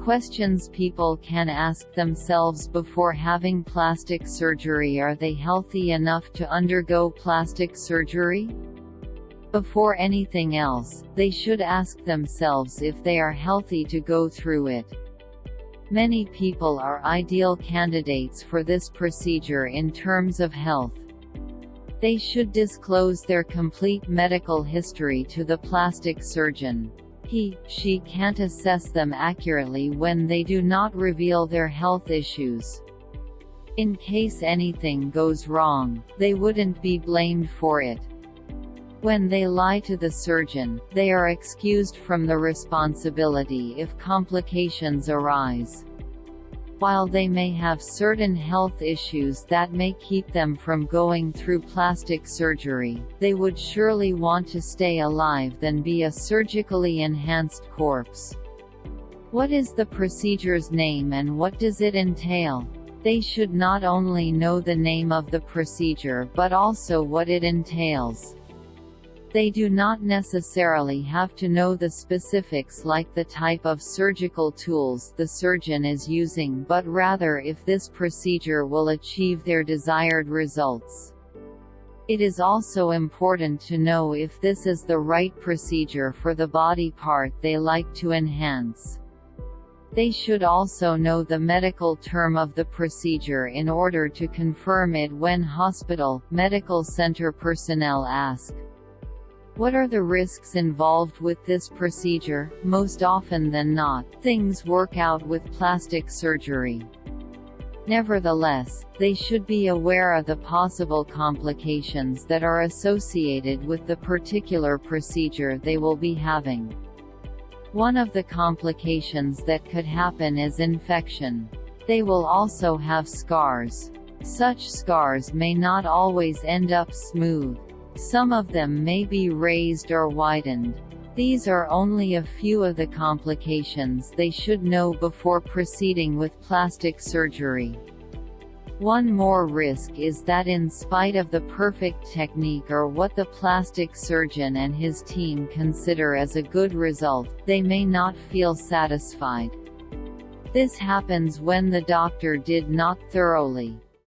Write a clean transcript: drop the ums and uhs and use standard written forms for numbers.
Questions people can ask themselves before having plastic surgery: are they healthy enough to undergo plastic surgery? Before anything else, they should ask themselves if they are healthy to go through it. Many people are ideal candidates for this procedure in terms of health. They should disclose their complete medical history to the plastic surgeon. He/she can't assess them accurately when they do not reveal their health issues. In case anything goes wrong, they wouldn't be blamed for it. When they lie to the surgeon, they are excused from the responsibility if complications arise. While they may have certain health issues that may keep them from going through plastic surgery, they would surely want to stay alive than be a surgically enhanced corpse. What is the procedure's name and what does it entail? They should not only know the name of the procedure but also what it entails. They do not necessarily have to know the specifics like the type of surgical tools the surgeon is using, but rather if this procedure will achieve their desired results. It is also important to know if this is the right procedure for the body part they like to enhance. They should also know the medical term of the procedure in order to confirm it when medical center personnel ask, "What are the risks involved with this procedure?" Most often than not, things work out with plastic surgery. Nevertheless, they should be aware of the possible complications that are associated with the particular procedure they will be having. One of the complications that could happen is infection. They will also have scars. Such scars may not always end up smooth. Some of them may be raised or widened. These are only a few of the complications they should know before proceeding with plastic surgery. One more risk is that in spite of the perfect technique or what the plastic surgeon and his team consider as a good result, they may not feel satisfied. This happens when the doctor did not thoroughly